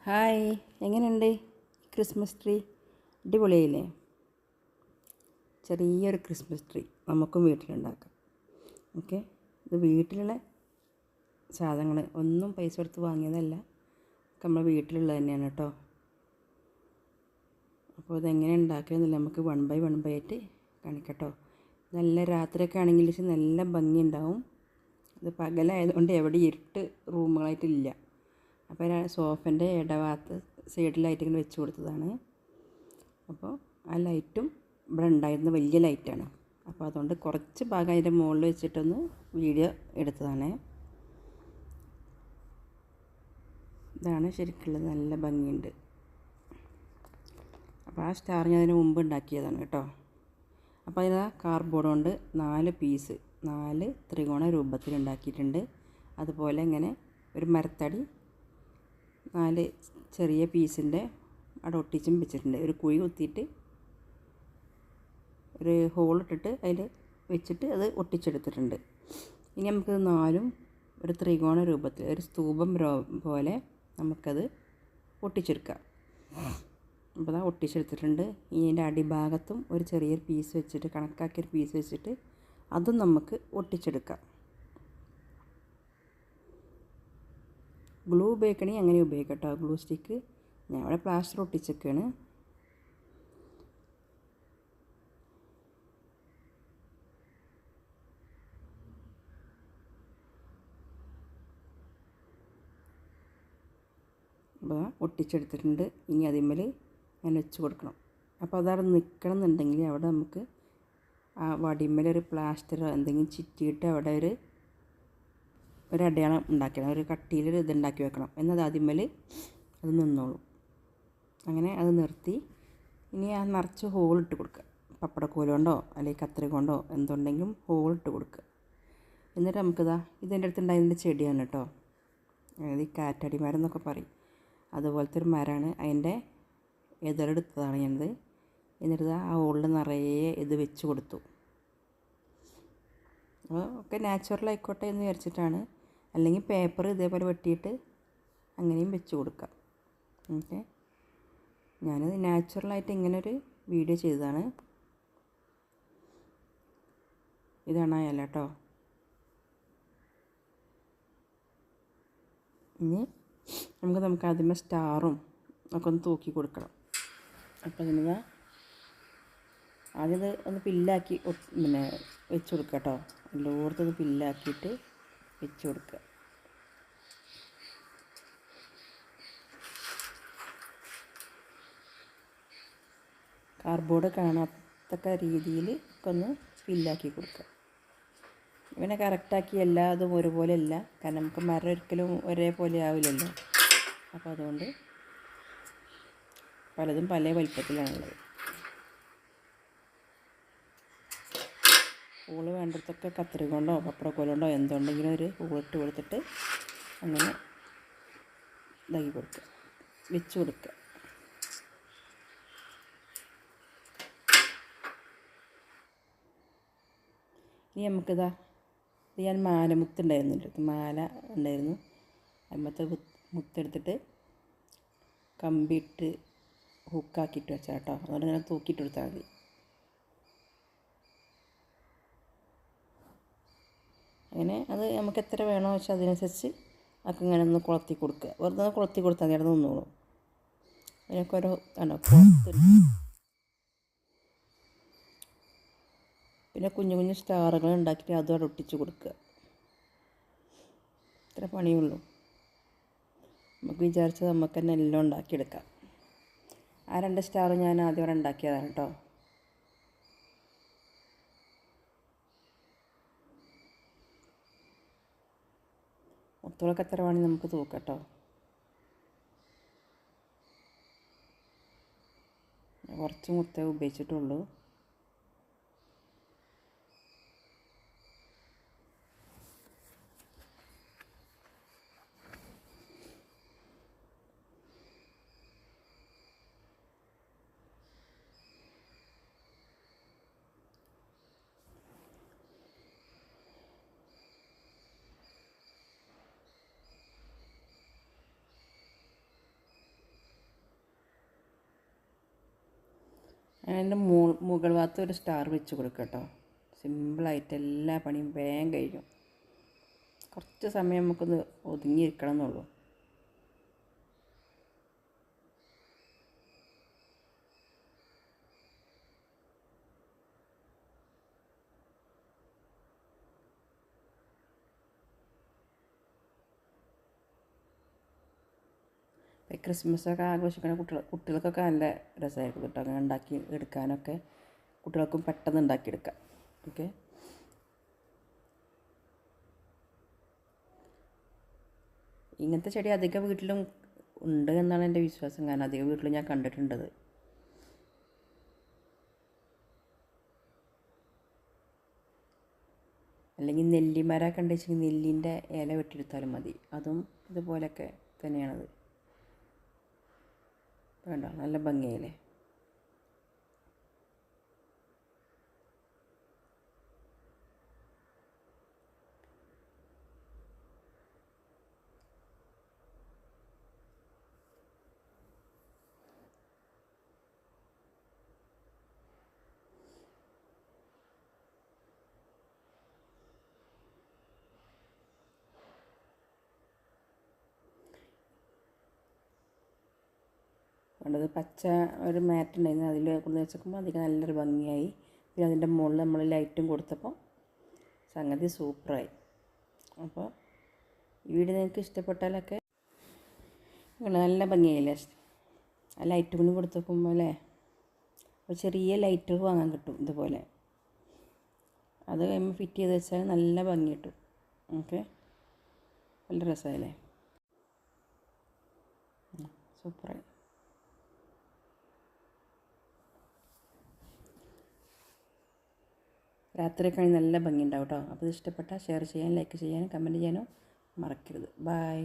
Hi, എങ്ങനെയുണ്ട് Christmas tree? അടിപൊളിയായില്ലേ? ചെറിയൊരു Christmas tree നമുക്കും വീട്ടിലുണ്ടാക്കാം. ഓക്കെ, ഇത് വീട്ടിലുള്ള സാധനങ്ങൾ ഒന്നും പൈസ കൊടുത്ത് വാങ്ങിയതല്ല, നമ്മൾ വീട്ടിലുള്ളത് തന്നെയാണ് കേട്ടോ. അപ്പോൾ ഇതെങ്ങനെ ഉണ്ടാക്കുകയെന്നില്ല, നമുക്ക് വൺ ബൈ ആയിട്ട് കാണിക്കട്ടോ. നല്ല രാത്രിയൊക്കെ ആണെങ്കിൽ നല്ല ഭംഗിയുണ്ടാവും. ഇത് പകലായതുകൊണ്ട് എവിടെ ഇരുട്ട് റൂമുകളായിട്ടില്ല. അപ്പോൾ സോഫൻ്റെ ഇടഭാഗത്ത് സൈഡിലായിട്ട് ഇങ്ങനെ വെച്ച് കൊടുത്തതാണ്. അപ്പോൾ ആ ലൈറ്റും ഇവിടെ ഉണ്ടായിരുന്ന വലിയ ലൈറ്റാണ്. അപ്പോൾ അതുകൊണ്ട് കുറച്ച് ഭാഗം അതിൻ്റെ മുകളിൽ വെച്ചിട്ടൊന്ന് വീഡിയോ എടുത്തതാണ്. ഇതാണ് ശരിക്കുള്ളത്, നല്ല ഭംഗിയുണ്ട്. അപ്പോൾ ആ സ്റ്റാർ ഞാൻ അതിന് മുമ്പ് ഉണ്ടാക്കിയതാണ് കേട്ടോ. അപ്പോൾ അതിന് കാർഡ്ബോർഡ് കൊണ്ട് 4 പീസ് 4 ത്രികോണ രൂപത്തിൽ ഉണ്ടാക്കിയിട്ടുണ്ട്. അതുപോലെ ഇങ്ങനെ ഒരു മരത്തടി 4 ചെറിയ പീസിൻ്റെ അവിടെ ഒട്ടിച്ചും വെച്ചിട്ടുണ്ട്. ഒരു കുഴി കുത്തിയിട്ട് ഒരു ഹോൾ ഇട്ടിട്ട് അതിൽ വെച്ചിട്ട് അത് ഒട്ടിച്ചെടുത്തിട്ടുണ്ട്. ഇനി നമുക്കത് 4ഉം ഒരു ത്രികോണ രൂപത്തിൽ ഒരു സ്തൂപം പോലെ നമുക്കത് ഒട്ടിച്ചെടുക്കാം. അപ്പോൾ അത് ഒട്ടിച്ചെടുത്തിട്ടുണ്ട്. ഇനി അതിൻ്റെ അടിഭാഗത്തും ഒരു ചെറിയൊരു പീസ് വെച്ചിട്ട് കണക്കാക്കിയൊരു പീസ് വെച്ചിട്ട് അതും നമുക്ക് ഒട്ടിച്ചെടുക്കാം. ഗ്ലൂ ഉപയോഗിക്കണമെങ്കിൽ അങ്ങനെ ഉപയോഗിക്കാം കേട്ടോ. ഗ്ലൂ സ്റ്റിക്ക് ഞാൻ ഇവിടെ പ്ലാസ്റ്റർ ഒട്ടിച്ചൊക്കെയാണ്. അപ്പോൾ ഒട്ടിച്ചെടുത്തിട്ടുണ്ട്. ഇനി അതിന്മേൽ ഞാൻ വെച്ച് കൊടുക്കണം. അപ്പോൾ അതവിടെ നിൽക്കണം എന്നുണ്ടെങ്കിൽ അവിടെ നമുക്ക് ആ വടിമേൽ ഒരു പ്ലാസ്റ്റർ എന്തെങ്കിലും ചുറ്റിയിട്ട് അവിടെ ഒരു അടയാളം ഉണ്ടാക്കണം, ഒരു കട്ടിയിലൊരു ഇതുണ്ടാക്കി വെക്കണം. എന്നാൽ ആദ്യമേൽ അത് നിന്നോളും. അങ്ങനെ അത് നിർത്തി ഇനി ആ നിറച്ച് ഹോളിട്ട് കൊടുക്കുക. പപ്പടക്കോല് കൊണ്ടോ അല്ലെങ്കിൽ കത്രിക കൊണ്ടോ എന്തുണ്ടെങ്കിലും ഹോളിട്ട് കൊടുക്കുക. എന്നിട്ട് നമുക്കിതാ ഇതെൻ്റെ അടുത്തുണ്ടായതിൻ്റെ ചെടിയാണ് കേട്ടോ. അതായത് ഈ കാറ്റടി മരം എന്നൊക്കെ പറയും, അതുപോലത്തെ ഒരു മരമാണ്. അതിൻ്റെ എതിരെടുത്തതാണ് ഞാനത്. എന്നിട്ട് ആ ഹോളിൽ നിറയെ ഇത് വെച്ച് കൊടുത്തു. അപ്പോൾ ഒക്കെ നാച്ചുറലായിക്കോട്ടെ എന്ന് വിചാരിച്ചിട്ടാണ്. അല്ലെങ്കിൽ പേപ്പർ ഇതേപോലെ വെട്ടിയിട്ട് അങ്ങനെയും വെച്ച് കൊടുക്കാം. ഓക്കെ, ഞാനത് നാച്ചുറലായിട്ട് ഇങ്ങനൊരു വീഡിയോ ചെയ്തതാണ്. ഇതാണ് ആ ഇല കേട്ടോ. ഇനി നമുക്ക് ആദ്യമേ സ്റ്റാറും ഒക്കെ ഒന്ന് തൂക്കി കൊടുക്കണം. അപ്പോൾ ഇതിന് ആദ്യം ഇത് ഒന്ന് പില്ലാക്കി പിന്നെ വെച്ച് കൊടുക്കുക കേട്ടോ. എല്ലായിടത്തും പില്ലാക്കിയിട്ട് വെച്ച് കൊടുക്കുക. കാർഡ്ബോർഡ് കാണാത്തക്ക രീതിയിൽ ഒക്കെ ഒന്ന് ഫില്ലാക്കി കൊടുക്കുക. ഇവനെ കറക്റ്റാക്കി എല്ലാതും ഒരുപോലെ അല്ല, കാരണം നമുക്ക് മരം ഒരിക്കലും ഒരേപോലെ ആവില്ലല്ലോ. അപ്പോൾ അതുകൊണ്ട് പലതും പല വലിപ്പത്തിലാണുള്ളത്. പൂള് വേണ്ടതൊക്കെ കത്രിക കൊണ്ടോ പപ്പടക്കോലുകൊണ്ടോ എന്തുണ്ടെങ്കിലും ഒരു പൂളിട്ട് കൊടുത്തിട്ട് അങ്ങനെ ഇതാക്കി കൊടുക്കുക, വെച്ച് കൊടുക്കുക. ഇനി നമുക്കിതാ ഇത് ഞാൻ മാല ഉണ്ടായിരുന്നു. അമ്മത്തെ മുത്തെടുത്തിട്ട് കമ്പിയിട്ട് ഹുക്കാക്കിയിട്ട് വെച്ചാൽ കേട്ടോ. അതുകൊണ്ട് ഇങ്ങനെ തൂക്കിയിട്ട് കൊടുത്താൽ മതി. അങ്ങനെ അത് നമുക്ക് എത്ര വേണോ വെച്ചാൽ അതിനനുസരിച്ച് ഒക്കെ ഇങ്ങനെ ഒന്ന് കൊളുത്തി കൊടുക്കുക. വെറുതെ കൊളുത്തി കൊടുത്താൽ മതി, അവിടെ നിന്നോളും. അതിനൊക്കെ ഓരോ കൊളുത്തുണ്ട്. പിന്നെ കുഞ്ഞു കുഞ്ഞു സ്റ്റാറുകൾ ഉണ്ടാക്കിയിട്ട് അതും അവിടെ ഒട്ടിച്ച് കൊടുക്കുക. ഇത്ര പണിയുള്ളൂ. നമുക്ക് വിചാരിച്ചത് നമുക്ക് തന്നെ എല്ലാം ഉണ്ടാക്കിയെടുക്കാം. ആ 2 സ്റ്റാർ ഞാൻ ആദ്യം അവിടെ ഉണ്ടാക്കിയതാണ് കേട്ടോ. മുത്തുകളൊക്കെ എത്ര വേണമെങ്കിൽ നമുക്ക് തൂക്കാം കേട്ടോ. കുറച്ച് മുത്തേ ഉപയോഗിച്ചിട്ടുള്ളൂ. അതിൻ്റെ മുകൾ ഭാഗത്ത് ഒരു സ്റ്റാർ വെച്ച് കൊടുക്കുക കേട്ടോ. സിമ്പിളായിട്ട് എല്ലാ പണിയും വേഗം കഴിയും. കുറച്ച് സമയം നമുക്കൊന്ന് ഒതുങ്ങിയിരിക്കണം എന്നുള്ളൂ. ക്രിസ്മസൊക്കെ ആഘോഷിക്കുന്ന കുട്ടികൾക്കൊക്കെ നല്ല രസമായിരിക്കും കേട്ടോ. അങ്ങനെ ഉണ്ടാക്കി എടുക്കാനൊക്കെ കുട്ടികൾക്കും പെട്ടെന്ന് ഉണ്ടാക്കിയെടുക്കാം. ഓക്കെ, ഇങ്ങനത്തെ ചെടി അധികം വീട്ടിലും ഉണ്ട് എന്നാണ് എൻ്റെ വിശ്വാസം. കാരണം അധികം വീട്ടിലും ഞാൻ കണ്ടിട്ടുണ്ടത്. അല്ലെങ്കിൽ നെല്ലിമരമൊക്കെ ഉണ്ടെങ്കിൽ നെല്ലിൻ്റെ ഇല വെട്ടിയെടുത്താലും മതി. അതും ഇതുപോലെയൊക്കെ തന്നെയാണത്. വേണ്ട, നല്ല ഭംഗിയായില്ലേ. വേണ്ടത് പച്ച ഒരു മാറ്റ് ഉണ്ടായിരുന്നു, അതിൽ കൊണ്ട് വെച്ചപ്പോൾ അധികം നല്ലൊരു ഭംഗിയായി. പിന്നെ അതിൻ്റെ മുകളിൽ നമ്മൾ ലൈറ്റും കൊടുത്തപ്പോൾ സംഗതി സൂപ്പറായി. അപ്പോൾ ഈ വീഡിയോ നിങ്ങൾക്ക് ഇഷ്ടപ്പെട്ടാലൊക്കെ നല്ല ഭംഗിയായില്ലേ. ആ ലൈറ്റ് കൊണ്ട് കൊടുത്ത് നോക്കുമ്പോൾ അല്ലേ, അപ്പോൾ ചെറിയ ലൈറ്റുകൾ വാങ്ങാൻ കിട്ടും ഇതുപോലെ. അത് കഴിയുമ്പോൾ ഫിറ്റ് ചെയ്ത് വെച്ചാൽ നല്ല ഭംഗി കിട്ടും. ഓക്കെ, നല്ല രസമായില്ലേ, സൂപ്പറായി. രാത്രിയൊക്കെ നല്ല ഭംഗി ഉണ്ടാവും കേട്ടോ. അപ്പോൾ ഇത് ഇഷ്ടപ്പെട്ടാൽ ഷെയർ ചെയ്യാനും ലൈക്ക് ചെയ്യാനും കമൻറ്റ് ചെയ്യാനും മറക്കരുത്. ബൈ.